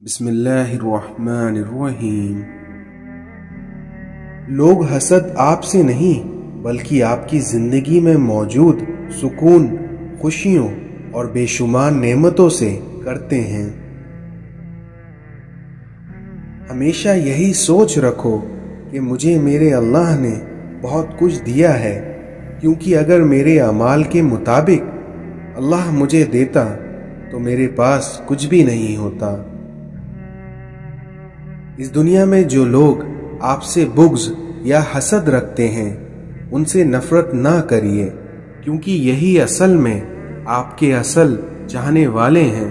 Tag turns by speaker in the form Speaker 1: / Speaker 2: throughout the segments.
Speaker 1: بسم اللہ الرحمن الرحیم۔ لوگ حسد آپ سے نہیں بلکہ آپ کی زندگی میں موجود سکون، خوشیوں اور بے شمار نعمتوں سے کرتے ہیں۔ ہمیشہ یہی سوچ رکھو کہ مجھے میرے اللہ نے بہت کچھ دیا ہے، کیونکہ اگر میرے اعمال کے مطابق اللہ مجھے دیتا تو میرے پاس کچھ بھی نہیں ہوتا۔ اس دنیا میں جو لوگ آپ سے بغض یا حسد رکھتے ہیں ان سے نفرت نہ کریے، کیونکہ یہی اصل میں آپ کے اصل چاہنے والے ہیں،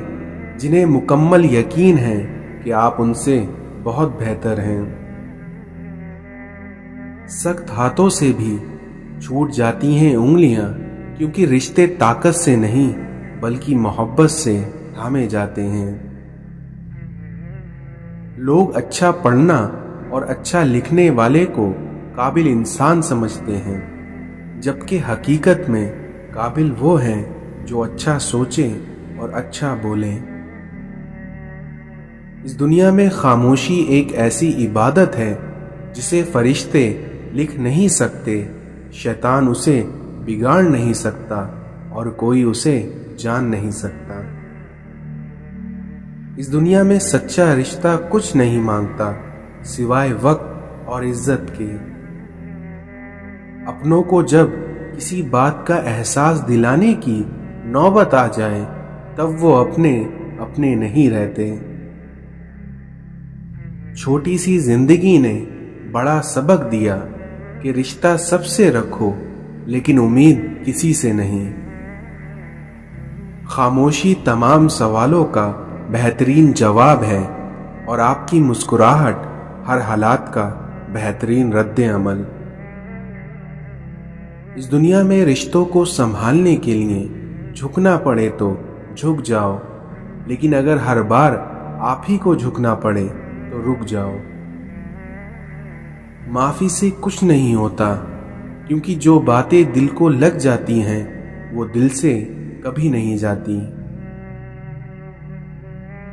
Speaker 1: جنہیں مکمل یقین ہے کہ آپ ان سے بہت بہتر ہیں۔ سخت ہاتھوں سے بھی چھوٹ جاتی ہیں انگلیاں، کیونکہ رشتے طاقت سے نہیں بلکہ محبت سے تھامے جاتے ہیں۔ لوگ اچھا پڑھنا اور اچھا لکھنے والے کو قابل انسان سمجھتے ہیں، جبکہ حقیقت میں قابل وہ ہیں جو اچھا سوچیں اور اچھا بولیں۔ اس دنیا میں خاموشی ایک ایسی عبادت ہے جسے فرشتے لکھ نہیں سکتے، شیطان اسے بگاڑ نہیں سکتا اور کوئی اسے جان نہیں سکتا۔ اس دنیا میں سچا رشتہ کچھ نہیں مانگتا سوائے وقت اور عزت کے۔ اپنوں کو جب کسی بات کا احساس دلانے کی نوبت آ جائے تب وہ اپنے نہیں رہتے۔ چھوٹی سی زندگی نے بڑا سبق دیا کہ رشتہ سب سے رکھو لیکن امید کسی سے نہیں۔ خاموشی تمام سوالوں کا بہترین جواب ہے اور آپ کی مسکراہٹ ہر حالات کا بہترین رد عمل۔ اس دنیا میں رشتوں کو سنبھالنے کے لیے جھکنا پڑے تو جھک جاؤ، لیکن اگر ہر بار آپ ہی کو جھکنا پڑے تو رک جاؤ۔ معافی سے کچھ نہیں ہوتا، کیونکہ جو باتیں دل کو لگ جاتی ہیں وہ دل سے کبھی نہیں جاتی۔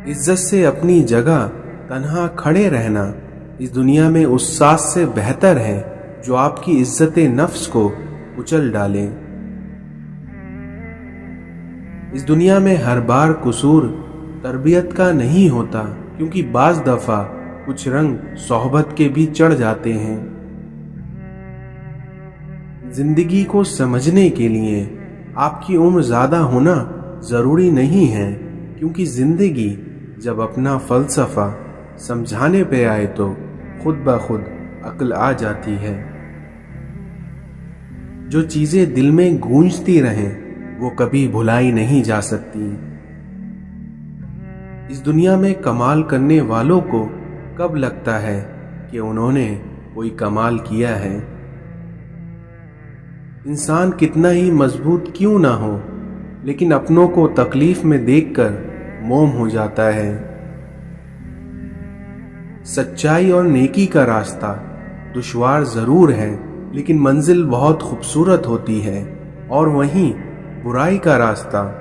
Speaker 1: عزت سے اپنی جگہ تنہا کھڑے رہنا اس دنیا میں اس ساز سے بہتر ہے جو آپ کی عزت نفس کو کچل ڈالے۔ اس دنیا میں ہر بار قصور تربیت کا نہیں ہوتا، کیونکہ بعض دفعہ کچھ رنگ صحبت کے بھی چڑھ جاتے ہیں۔ زندگی کو سمجھنے کے لیے آپ کی عمر زیادہ ہونا ضروری نہیں ہے، کیونکہ زندگی جب اپنا فلسفہ سمجھانے پہ آئے تو خود بخود عقل آ جاتی ہے۔ جو چیزیں دل میں گونجتی رہیں وہ کبھی بھلائی نہیں جا سکتی۔ اس دنیا میں کمال کرنے والوں کو کب لگتا ہے کہ انہوں نے کوئی کمال کیا ہے؟ انسان کتنا ہی مضبوط کیوں نہ ہو، لیکن اپنوں کو تکلیف میں دیکھ کر موم ہو جاتا ہے۔ سچائی اور نیکی کا راستہ دشوار ضرور ہے، لیکن منزل بہت خوبصورت ہوتی ہے، اور وہیں برائی کا راستہ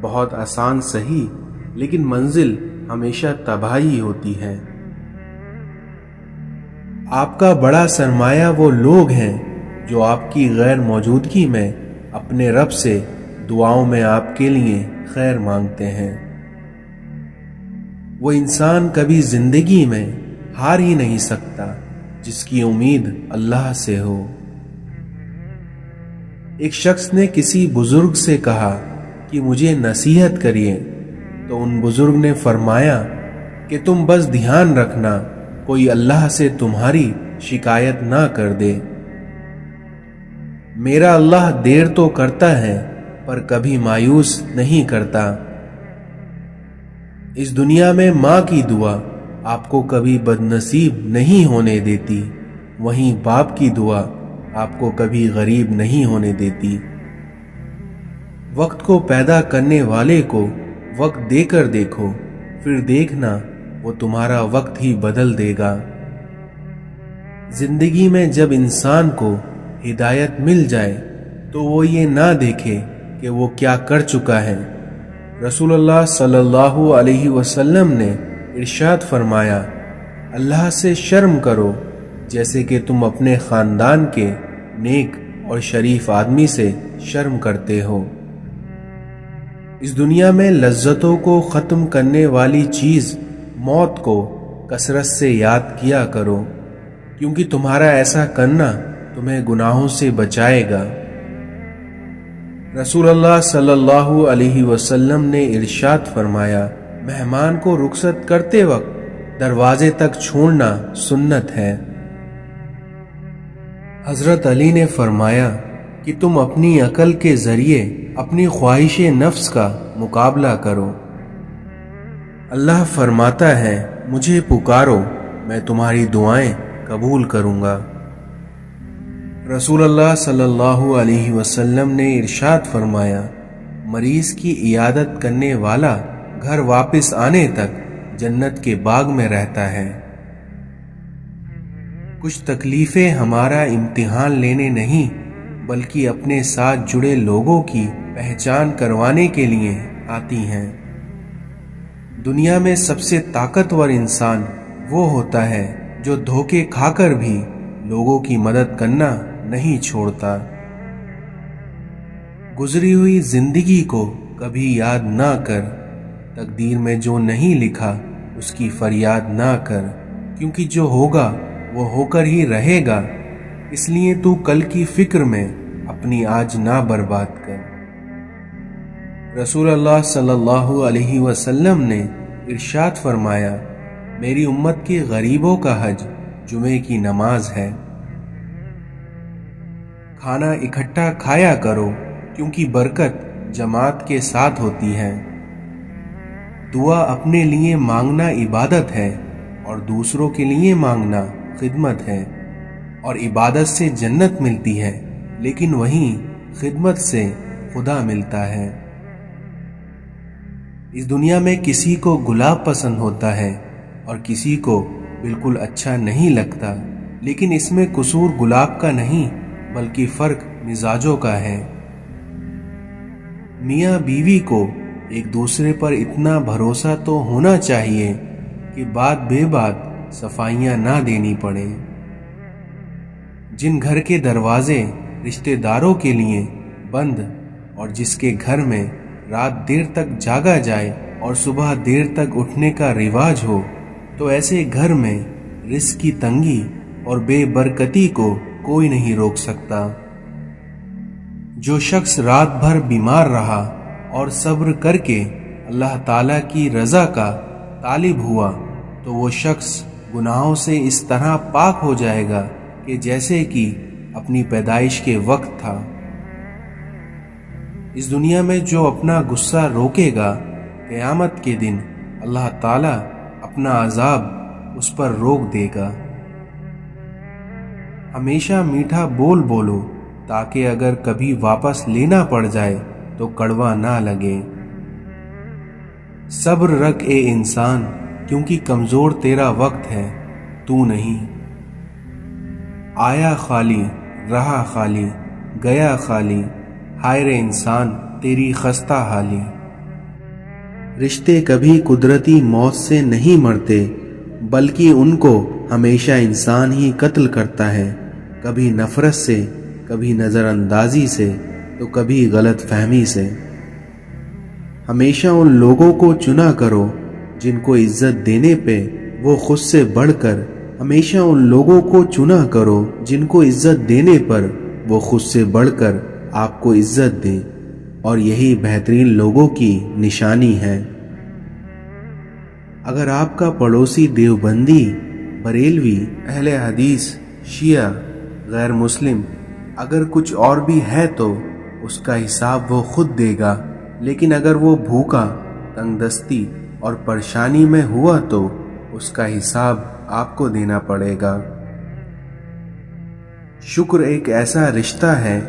Speaker 1: بہت آسان سہی، لیکن منزل ہمیشہ تباہی ہوتی ہے۔ آپ کا بڑا سرمایہ وہ لوگ ہیں جو آپ کی غیر موجودگی میں اپنے رب سے دعاؤں میں آپ کے لیے خیر مانگتے ہیں۔ وہ انسان کبھی زندگی میں ہار ہی نہیں سکتا جس کی امید اللہ سے ہو۔ ایک شخص نے کسی بزرگ سے کہا کہ مجھے نصیحت کریے، تو ان بزرگ نے فرمایا کہ تم بس دھیان رکھنا کوئی اللہ سے تمہاری شکایت نہ کر دے۔ میرا اللہ دیر تو کرتا ہے پر کبھی مایوس نہیں کرتا۔ اس دنیا میں ماں کی دعا آپ کو کبھی بد نصیب نہیں ہونے دیتی، وہیں باپ کی دعا آپ کو کبھی غریب نہیں ہونے دیتی۔ وقت کو پیدا کرنے والے کو وقت دے کر دیکھو، پھر دیکھنا وہ تمہارا وقت ہی بدل دے گا۔ زندگی میں جب انسان کو ہدایت مل جائے تو وہ یہ نہ دیکھے کہ وہ کیا کر چکا ہے۔ رسول اللہ صلی اللہ علیہ وسلم نے ارشاد فرمایا، اللہ سے شرم کرو جیسے کہ تم اپنے خاندان کے نیک اور شریف آدمی سے شرم کرتے ہو۔ اس دنیا میں لذتوں کو ختم کرنے والی چیز موت کو کثرت سے یاد کیا کرو، کیونکہ تمہارا ایسا کرنا تمہیں گناہوں سے بچائے گا۔ رسول اللہ صلی اللہ علیہ وسلم نے ارشاد فرمایا، مہمان کو رخصت کرتے وقت دروازے تک چھوڑنا سنت ہے۔ حضرت علی نے فرمایا کہ تم اپنی عقل کے ذریعے اپنی خواہش نفس کا مقابلہ کرو۔ اللہ فرماتا ہے، مجھے پکارو، میں تمہاری دعائیں قبول کروں گا۔ رسول اللہ صلی اللہ علیہ وسلم نے ارشاد فرمایا، مریض کی عیادت کرنے والا گھر واپس آنے تک جنت کے باغ میں رہتا ہے۔ کچھ تکلیفیں ہمارا امتحان لینے نہیں بلکہ اپنے ساتھ جڑے لوگوں کی پہچان کروانے کے لیے آتی ہیں۔ دنیا میں سب سے طاقتور انسان وہ ہوتا ہے جو دھوکے کھا کر بھی لوگوں کی مدد کرنا نہیں چھوڑتا۔ گزری ہوئی زندگی کو کبھی یاد نہ کر، تقدیر میں جو نہیں لکھا اس کی فریاد نہ کر، کیونکہ جو ہوگا وہ ہو کر ہی رہے گا، اس لیے تو کل کی فکر میں اپنی آج نہ برباد کر۔ رسول اللہ صلی اللہ علیہ وسلم نے ارشاد فرمایا، میری امت کے غریبوں کا حج جمعے کی نماز ہے۔ کھانا اکٹھا کھایا کرو کیونکہ برکت جماعت کے ساتھ ہوتی ہے۔ دعا اپنے لیے مانگنا عبادت ہے اور دوسروں کے لیے مانگنا خدمت ہے، اور عبادت سے جنت ملتی ہے لیکن وہیں خدمت سے خدا ملتا ہے۔ اس دنیا میں کسی کو گلاب پسند ہوتا ہے اور کسی کو بالکل اچھا نہیں لگتا، لیکن اس میں قصور گلاب کا نہیں بلکہ فرق مزاجوں کا ہے۔ میاں بیوی کو ایک دوسرے پر اتنا بھروسہ تو ہونا چاہیے کہ بات بے بات صفائیاں نہ دینی پڑے۔ جن گھر کے دروازے رشتہ داروں کے لیے بند اور جس کے گھر میں رات دیر تک جاگا جائے اور صبح دیر تک اٹھنے کا رواج ہو، تو ایسے گھر میں رزق کی تنگی اور بے برکتی کو کوئی نہیں روک سکتا۔ جو شخص رات بھر بیمار رہا اور صبر کر کے اللہ تعالیٰ کی رضا کا طالب ہوا، تو وہ شخص گناہوں سے اس طرح پاک ہو جائے گا کہ جیسے کہ اپنی پیدائش کے وقت تھا۔ اس دنیا میں جو اپنا غصہ روکے گا، قیامت کے دن اللہ تعالیٰ اپنا عذاب اس پر روک دے گا۔ ہمیشہ میٹھا بول بولو تاکہ اگر کبھی واپس لینا پڑ جائے تو کڑوا نہ لگے۔ صبر رکھ اے انسان، کیونکہ کمزور تیرا وقت ہے، تو نہیں۔ آیا خالی رہا خالی گیا خالی، ہائے رے انسان تیری خستہ حالی۔ رشتے کبھی قدرتی موت سے نہیں مرتے بلکہ ان کو ہمیشہ انسان ہی قتل کرتا ہے، کبھی نفرت سے، کبھی نظر اندازی سے، تو کبھی غلط فہمی سے۔ ہمیشہ ان لوگوں کو چنا کرو جن کو عزت دینے پہ وہ خود سے بڑھ کر، ہمیشہ ان لوگوں کو چنا کرو جن کو عزت دینے پر وہ خود سے بڑھ کر آپ کو عزت دیں، اور یہی بہترین لوگوں کی نشانی ہے۔ اگر آپ کا پڑوسی دیوبندی، بریلوی، اہل حدیث، شیعہ، غیر مسلم، اگر کچھ اور بھی ہے تو اس کا حساب وہ خود دے گا، لیکن اگر وہ بھوکا، تنگ دستی اور پریشانی میں ہوا تو اس کا حساب آپ کو دینا پڑے گا۔ شکر ایک ایسا رشتہ ہے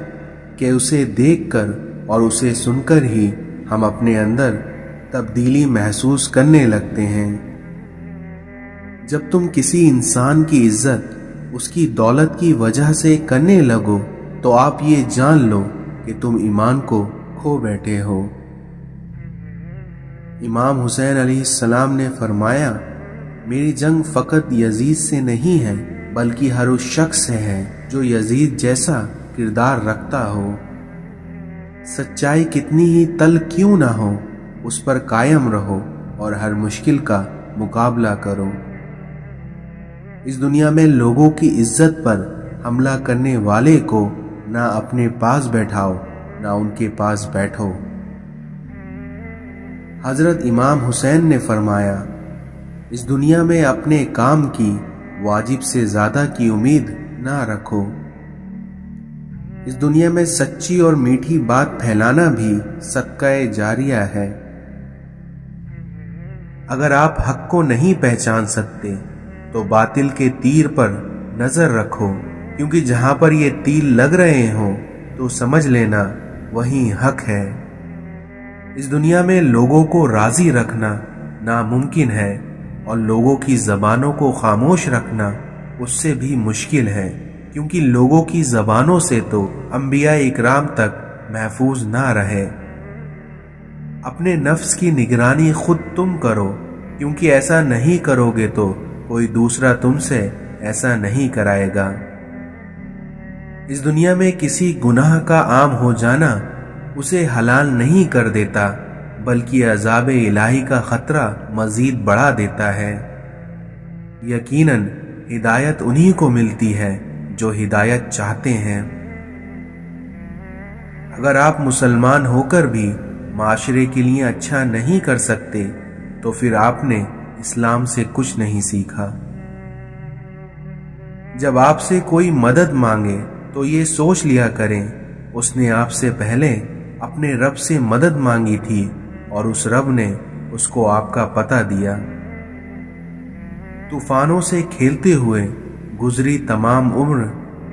Speaker 1: کہ اسے دیکھ کر اور اسے سن کر ہی ہم اپنے اندر تبدیلی محسوس کرنے لگتے ہیں۔ جب تم کسی انسان کی عزت اس کی دولت کی وجہ سے کرنے لگو تو آپ یہ جان لو کہ تم ایمان کو کھو بیٹھے ہو۔ امام حسین علیہ السلام نے فرمایا، میری جنگ فقط یزید سے نہیں ہے بلکہ ہر اس شخص سے ہے جو یزید جیسا کردار رکھتا ہو۔ سچائی کتنی ہی تلخ کیوں نہ ہو، اس پر قائم رہو اور ہر مشکل کا مقابلہ کرو۔ اس دنیا میں لوگوں کی عزت پر حملہ کرنے والے کو نہ اپنے پاس بیٹھاؤ نہ ان کے پاس بیٹھو۔ حضرت امام حسین نے فرمایا، اس دنیا میں اپنے کام کی واجب سے زیادہ کی امید نہ رکھو۔ اس دنیا میں سچی اور میٹھی بات پھیلانا بھی صدقہ جاریہ ہے۔ اگر آپ حق کو نہیں پہچان سکتے تو باطل کے تیر پر نظر رکھو، کیونکہ جہاں پر یہ تیر لگ رہے ہوں تو سمجھ لینا وہیں حق ہے۔ اس دنیا میں لوگوں کو راضی رکھنا ناممکن ہے اور لوگوں کی زبانوں کو خاموش رکھنا اس سے بھی مشکل ہے، کیونکہ لوگوں کی زبانوں سے تو انبیاء اکرام تک محفوظ نہ رہے۔ اپنے نفس کی نگرانی خود تم کرو، کیونکہ ایسا نہیں کرو گے تو کوئی دوسرا تم سے ایسا نہیں کرائے گا۔ اس دنیا میں کسی گناہ کا عام ہو جانا اسے حلال نہیں کر دیتا، بلکہ عذاب الہی کا خطرہ مزید بڑھا دیتا ہے۔ یقیناً ہدایت انہی کو ملتی ہے جو ہدایت چاہتے ہیں۔ اگر آپ مسلمان ہو کر بھی معاشرے کے لیے اچھا نہیں کر سکتے تو پھر آپ نے اسلام سے کچھ نہیں سیکھا۔ جب آپ سے کوئی مدد مانگے تو یہ سوچ لیا کریں اس نے آپ سے پہلے اپنے رب سے مدد مانگی تھی اور اس رب نے اس کو آپ کا پتہ دیا۔ طوفانوں سے کھیلتے ہوئے گزری تمام عمر،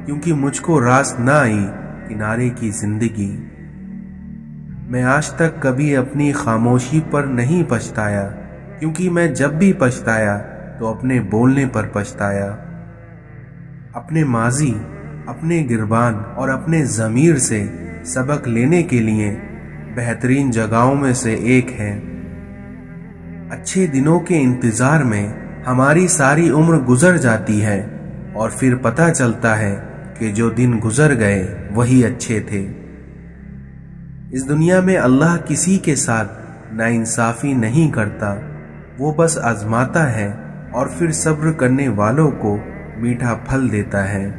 Speaker 1: کیونکہ مجھ کو راست نہ آئی کنارے کی زندگی۔ میں آج تک کبھی اپنی خاموشی پر نہیں پچھتایا، کیونکہ میں جب بھی پچھتایا تو اپنے بولنے پر پچھتایا۔ اپنے ماضی، اپنے گربان اور اپنے ضمیر سے سبق لینے کے لیے بہترین جگہوں میں سے ایک ہے۔ اچھے دنوں کے انتظار میں ہماری ساری عمر گزر جاتی ہے اور پھر پتہ چلتا ہے کہ جو دن گزر گئے وہی اچھے تھے۔ اس دنیا میں اللہ کسی کے ساتھ ناانصافی نہیں کرتا، وہ بس آزماتا ہے اور پھر صبر کرنے والوں کو میٹھا پھل دیتا ہے۔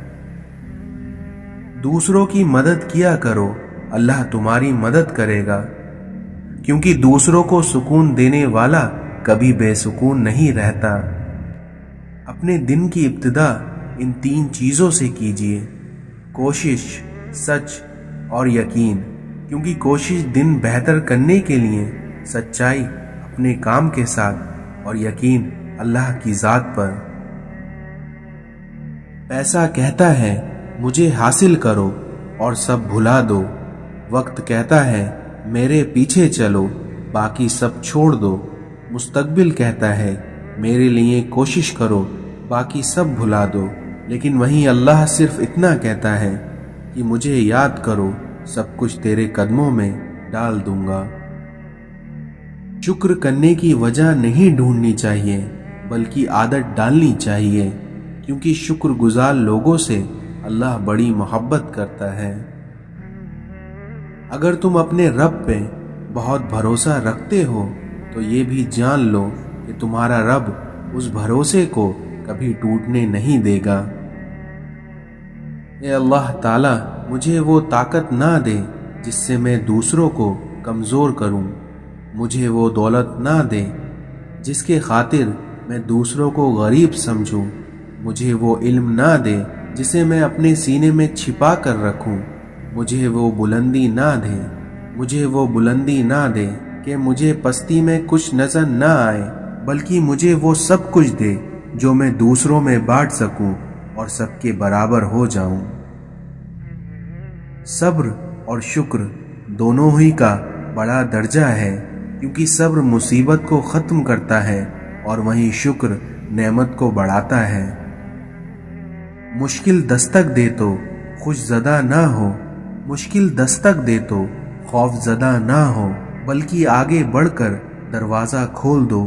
Speaker 1: دوسروں کی مدد کیا کرو، اللہ تمہاری مدد کرے گا، کیونکہ دوسروں کو سکون دینے والا کبھی بے سکون نہیں رہتا۔ اپنے دن کی ابتدا ان 3 چیزوں سے کیجیے: کوشش، سچ اور یقین، کیونکہ کوشش دن بہتر کرنے کے لیے، سچائی اپنے کام کے ساتھ اور یقین اللہ کی ذات پر۔ پیسہ کہتا ہے مجھے حاصل کرو اور سب بھلا دو، وقت کہتا ہے میرے پیچھے چلو باقی سب چھوڑ دو، مستقبل کہتا ہے میرے لیے کوشش کرو باقی سب بھلا دو، لیکن وہیں اللہ صرف اتنا کہتا ہے کہ مجھے یاد کرو سب کچھ تیرے قدموں میں ڈال دوں گا۔ شکر کرنے کی وجہ نہیں ڈھونڈنی چاہیے بلکہ عادت ڈالنی چاہیے، کیونکہ شکر گزار لوگوں سے اللہ بڑی محبت کرتا ہے۔ اگر تم اپنے رب پہ بہت بھروسہ رکھتے ہو تو یہ بھی جان لو کہ تمہارا رب اس بھروسے کو کبھی ٹوٹنے نہیں دے گا۔ اے اللہ تعالیٰ، مجھے وہ طاقت نہ دے جس سے میں دوسروں کو کمزور کروں، مجھے وہ دولت نہ دے جس کے خاطر میں دوسروں کو غریب سمجھوں، مجھے وہ علم نہ دے جسے میں اپنے سینے میں چھپا کر رکھوں، مجھے وہ بلندی نہ دے، مجھے وہ بلندی نہ دے کہ مجھے پستی میں کچھ نظر نہ آئے، بلکہ مجھے وہ سب کچھ دے جو میں دوسروں میں بانٹ سکوں اور سب کے برابر ہو جاؤں۔ صبر اور شکر دونوں ہی کا بڑا درجہ ہے، کیونکہ صبر مصیبت کو ختم کرتا ہے اور وہیں شکر نعمت کو بڑھاتا ہے۔ مشکل دستک دے تو خوش زدہ نہ ہو، مشکل دستک دے تو خوف زدہ نہ ہو، بلکہ آگے بڑھ کر دروازہ کھول دو،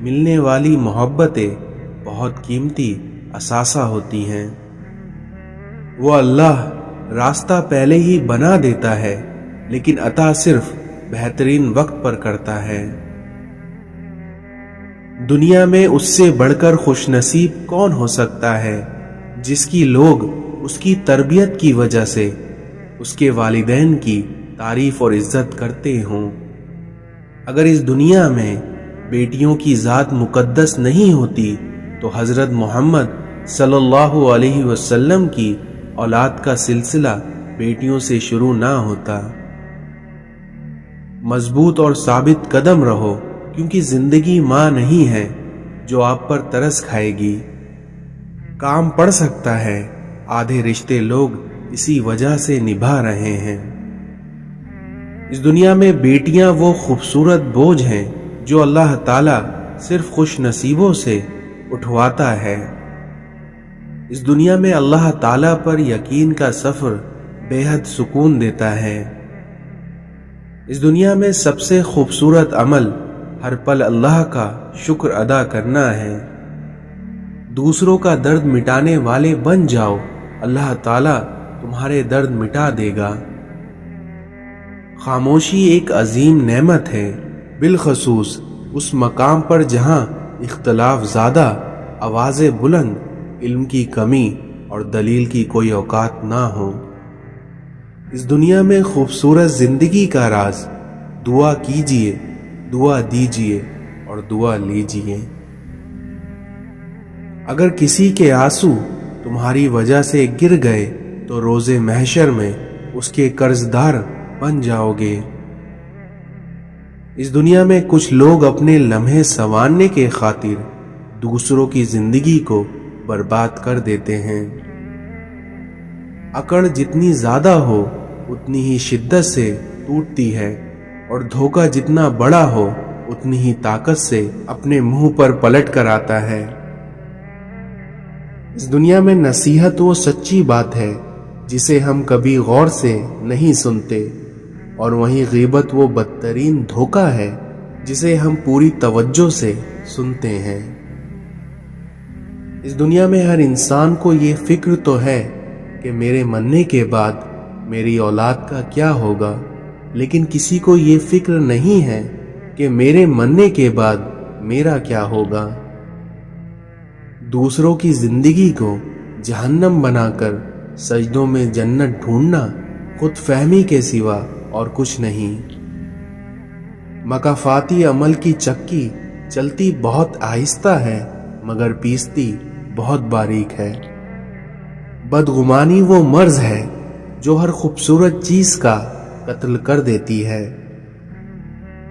Speaker 1: ملنے والی محبتیں بہت قیمتی اثاثہ ہوتی ہیں۔ وہ اللہ راستہ پہلے ہی بنا دیتا ہے، لیکن عطا صرف بہترین وقت پر کرتا ہے۔ دنیا میں اس سے بڑھ کر خوش نصیب کون ہو سکتا ہے جس کی لوگ اس کی تربیت کی وجہ سے اس کے والدین کی تعریف اور عزت کرتے ہوں۔ اگر اس دنیا میں بیٹیوں کی ذات مقدس نہیں ہوتی تو حضرت محمد صلی اللہ علیہ وسلم کی اولاد کا سلسلہ بیٹیوں سے شروع نہ ہوتا۔ مضبوط اور ثابت قدم رہو، کیونکہ زندگی ماں نہیں ہے جو آپ پر ترس کھائے گی۔ کام پڑ سکتا ہے، آدھے رشتے لوگ اسی وجہ سے نبھا رہے ہیں۔ اس دنیا میں بیٹیاں وہ خوبصورت بوجھ ہیں جو اللہ تعالی صرف خوش نصیبوں سے اٹھواتا ہے۔ اس دنیا میں اللہ تعالی پر یقین کا سفر بے حد سکون دیتا ہے۔ اس دنیا میں سب سے خوبصورت عمل ہر پل اللہ کا شکر ادا کرنا ہے۔ دوسروں کا درد مٹانے والے بن جاؤ، اللہ تعالی تمہارے درد مٹا دے گا۔ خاموشی ایک عظیم نعمت ہے، بالخصوص اس مقام پر جہاں اختلاف زیادہ، آوازیں بلند، علم کی کمی اور دلیل کی کوئی اوقات نہ ہو۔ اس دنیا میں خوبصورت زندگی کا راز دعا کیجئے، دعا دیجئے اور دعا لیجئے۔ اگر کسی کے آنسو تمہاری وجہ سے گر گئے تو روز محشر میں اس کے قرض دار بن جاؤ گے۔ اس دنیا میں کچھ لوگ اپنے لمحے سنوارنے کے خاطر دوسروں کی زندگی کو برباد کر دیتے ہیں۔ اکڑ جتنی زیادہ ہو اتنی ہی شدت سے ٹوٹتی ہے، اور دھوکہ جتنا بڑا ہو اتنی ہی طاقت سے اپنے منہ پر پلٹ کر آتا ہے۔ اس دنیا میں نصیحت وہ سچی بات ہے جسے ہم کبھی غور سے نہیں سنتے، اور وہیں غیبت وہ بدترین دھوکہ ہے جسے ہم پوری توجہ سے سنتے ہیں۔ اس دنیا میں ہر انسان کو یہ فکر تو ہے کہ میرے مرنے کے بعد میری اولاد کا کیا ہوگا، لیکن کسی کو یہ فکر نہیں ہے کہ میرے مرنے کے بعد میرا کیا ہوگا۔ دوسروں کی زندگی کو جہنم بنا کر سجدوں میں جنت ڈھونڈنا خود فہمی کے سوا اور کچھ نہیں۔ مکافاتی عمل کی چکی چلتی بہت آہستہ ہے مگر پیستی بہت باریک ہے۔ بدگمانی وہ مرض ہے جو ہر خوبصورت چیز کا قتل کر دیتی ہے۔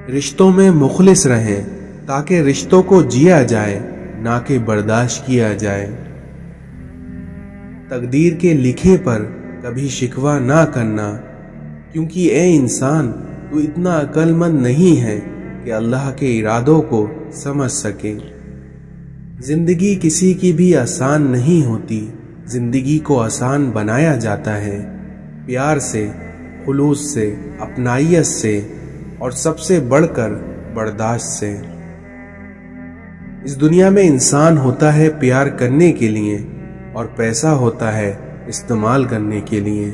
Speaker 1: رشتوں میں مخلص رہیں تاکہ رشتوں کو جیا جائے، نہ کہ برداشت کیا جائے۔ تقدیر کے لکھے پر کبھی شکوہ نہ کرنا، کیونکہ اے انسان تو اتنا عقل مند نہیں ہے کہ اللہ کے ارادوں کو سمجھ سکے۔ زندگی کسی کی بھی آسان نہیں ہوتی، زندگی کو آسان بنایا جاتا ہے پیار سے، خلوص سے، اپنائیت سے، اور سب سے بڑھ کر برداشت سے۔ اس دنیا میں انسان ہوتا ہے پیار کرنے کے لیے، اور پیسہ ہوتا ہے استعمال کرنے کے لیے،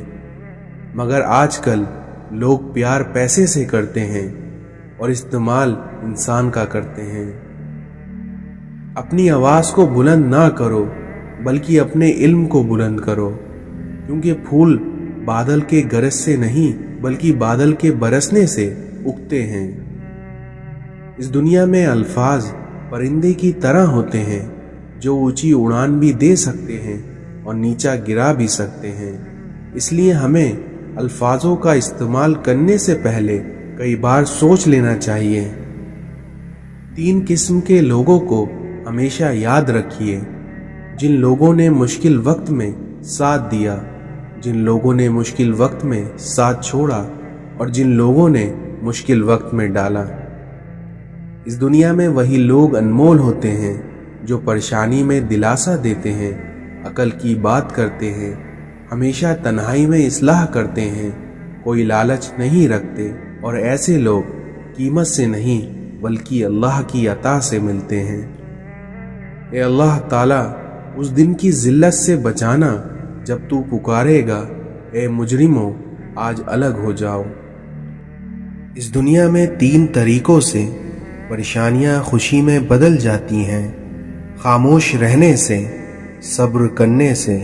Speaker 1: مگر آج کل لوگ پیار پیسے سے کرتے ہیں اور استعمال انسان کا کرتے ہیں۔ اپنی آواز کو بلند نہ کرو بلکہ اپنے علم کو بلند کرو، کیونکہ پھول بادل کے گرج سے نہیں بلکہ بادل کے برسنے سے اگتے ہیں۔ اس دنیا میں الفاظ پرندے کی طرح ہوتے ہیں جو اونچی اڑان بھی دے سکتے ہیں اور نیچا گرا بھی سکتے ہیں، اس لیے ہمیں الفاظوں کا استعمال کرنے سے پہلے کئی بار سوچ لینا چاہیے۔ 3 قسم کے لوگوں کو ہمیشہ یاد رکھیے: جن لوگوں نے مشکل وقت میں ساتھ دیا، جن لوگوں نے مشکل وقت میں ساتھ چھوڑا، اور جن لوگوں نے مشکل وقت میں ڈالا۔ اس دنیا میں وہی لوگ انمول ہوتے ہیں جو پریشانی میں دلاسا دیتے ہیں، عقل کی بات کرتے ہیں، ہمیشہ تنہائی میں اصلاح کرتے ہیں، کوئی لالچ نہیں رکھتے، اور ایسے لوگ قیمت سے نہیں بلکہ اللہ کی عطا سے ملتے ہیں۔ اے اللہ تعالیٰ، اس دن کی ذلت سے بچانا جب تو پکارے گا، اے مجرموں آج الگ ہو جاؤ۔ اس دنیا میں 3 طریقوں سے پریشانیاں خوشی میں بدل جاتی ہیں: خاموش رہنے سے، صبر کرنے سے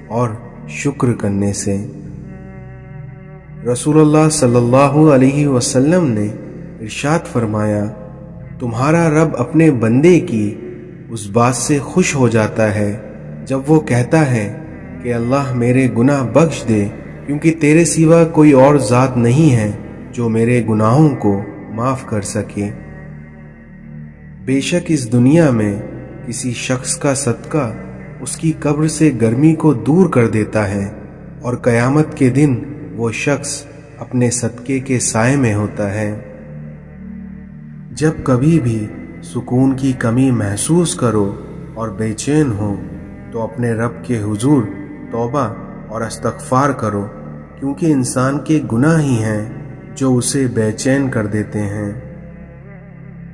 Speaker 1: اور شکر کرنے سے۔ رسول اللہ صلی اللہ علیہ وسلم نے ارشاد فرمایا، تمہارا رب اپنے بندے کی اس بات سے خوش ہو جاتا ہے جب وہ کہتا ہے کہ اللہ میرے گناہ بخش دے، کیونکہ تیرے سوا کوئی اور ذات نہیں ہے جو میرے گناہوں کو معاف کر سکے۔ بے شک اس دنیا میں کسی شخص کا صدقہ اس کی قبر سے گرمی کو دور کر دیتا ہے، اور قیامت کے دن وہ شخص اپنے صدقے کے سائے میں ہوتا ہے۔ جب کبھی بھی سکون کی کمی محسوس کرو اور بے چین ہو تو اپنے رب کے حضور توبہ اور استغفار کرو، کیونکہ انسان کے گناہ ہی ہیں جو اسے بے چین کر دیتے ہیں۔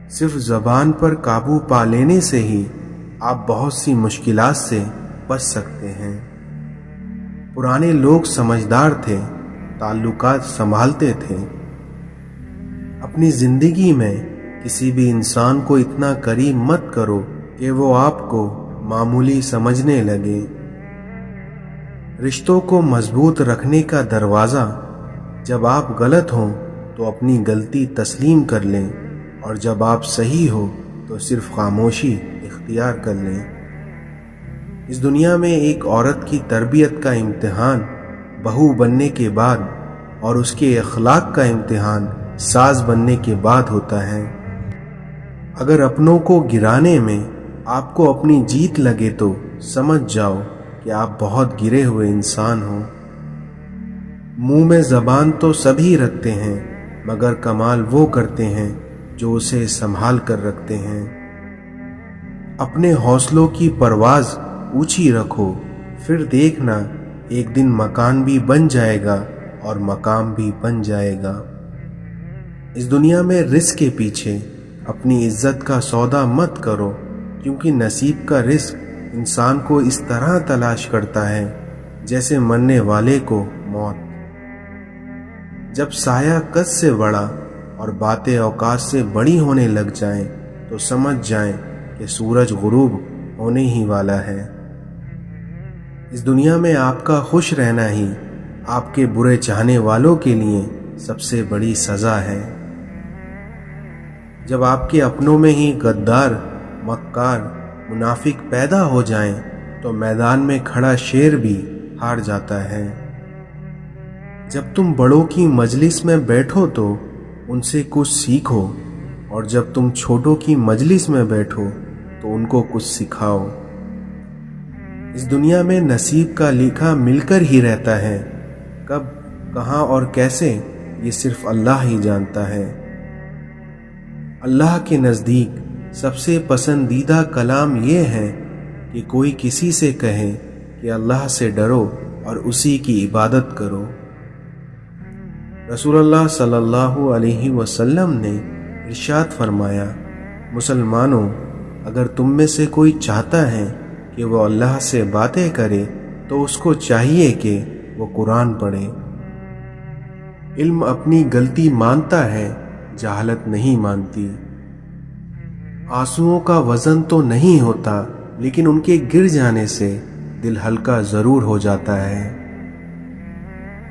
Speaker 1: صرف زبان پر قابو پا لینے سے ہی آپ بہت سی مشکلات سے بچ سکتے ہیں۔ پرانے لوگ سمجھدار تھے، تعلقات سنبھالتے تھے۔ اپنی زندگی میں کسی بھی انسان کو اتنا قریب مت کرو کہ وہ آپ کو معمولی سمجھنے لگے۔ رشتوں کو مضبوط رکھنے کا دروازہ: جب آپ غلط ہوں تو اپنی غلطی تسلیم کر لیں، اور جب آپ صحیح ہو تو صرف خاموشی اختیار کر لیں۔ اس دنیا میں ایک عورت کی تربیت کا امتحان بہو بننے کے بعد اور اس کے اخلاق کا امتحان ساز بننے کے بعد ہوتا ہے۔ اگر اپنوں کو گرانے میں آپ کو اپنی جیت لگے تو سمجھ جاؤ کہ آپ بہت گرے ہوئے انسان ہو۔ منہ میں زبان تو سبھی رکھتے ہیں، مگر کمال وہ کرتے ہیں جو اسے سنبھال کر رکھتے ہیں۔ اپنے حوصلوں کی پرواز اونچی رکھو، پھر دیکھنا ایک دن مکان بھی بن جائے گا اور مقام بھی بن جائے گا۔ اس دنیا میں رزق کے پیچھے اپنی عزت کا سودا مت کرو، کیونکہ نصیب کا رزق انسان کو اس طرح تلاش کرتا ہے جیسے مرنے والے کو موت۔ جب سایہ قد سے بڑا اور باتیں اوقات سے بڑی ہونے لگ جائیں تو سمجھ جائیں کہ سورج غروب ہونے ہی والا ہے۔ اس دنیا میں آپ کا خوش رہنا ہی آپ کے برے چاہنے والوں کے لیے سب سے بڑی سزا ہے۔ جب آپ کے اپنوں میں ہی غدار، مکار، منافق پیدا ہو جائیں تو میدان میں کھڑا شیر بھی ہار جاتا ہے۔ جب تم بڑوں کی مجلس میں بیٹھو تو ان سے کچھ سیکھو، اور جب تم چھوٹوں کی مجلس میں بیٹھو تو ان کو کچھ سکھاؤ۔ اس دنیا میں نصیب کا لکھا مل کر ہی رہتا ہے، کب، کہاں اور کیسے یہ صرف اللہ ہی جانتا ہے۔ اللہ کے نزدیک سب سے پسندیدہ کلام یہ ہے کہ کوئی کسی سے کہے کہ اللہ سے ڈرو اور اسی کی عبادت کرو۔ رسول اللہ صلی اللہ علیہ وسلم نے ارشاد فرمایا، مسلمانوں، اگر تم میں سے کوئی چاہتا ہے کہ وہ اللہ سے باتیں کرے تو اس کو چاہیے کہ وہ قرآن پڑھے۔ علم اپنی غلطی مانتا ہے، جہالت نہیں مانتی۔ آنسوؤں کا وزن تو نہیں ہوتا، لیکن ان کے گر جانے سے دل ہلکا ضرور ہو جاتا ہے۔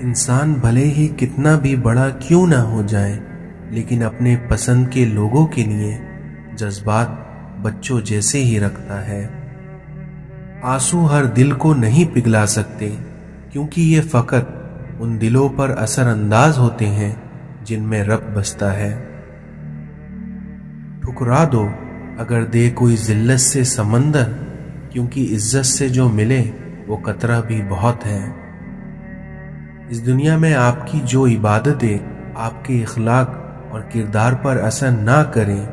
Speaker 1: انسان بھلے ہی کتنا بھی بڑا کیوں نہ ہو جائے، لیکن اپنے پسند کے لوگوں کے لیے جذبات بچوں جیسے ہی رکھتا ہے۔ آنسو ہر دل کو نہیں پگھلا سکتے، کیونکہ یہ فقط ان دلوں پر اثر انداز ہوتے ہیں جن میں رب بستا ہے۔ ٹھکرا دو اگر دے کوئی ذلت سے سمندر، کیونکہ عزت سے جو ملے وہ قطرہ بھی بہت ہے۔ اس دنیا میں آپ کی جو عبادتیں آپ کے اخلاق اور کردار پر اثر نہ کریں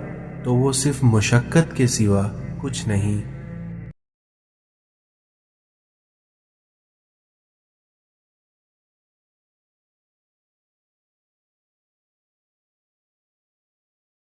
Speaker 1: تو وہ صرف مشقت کے سوا کچھ نہیں۔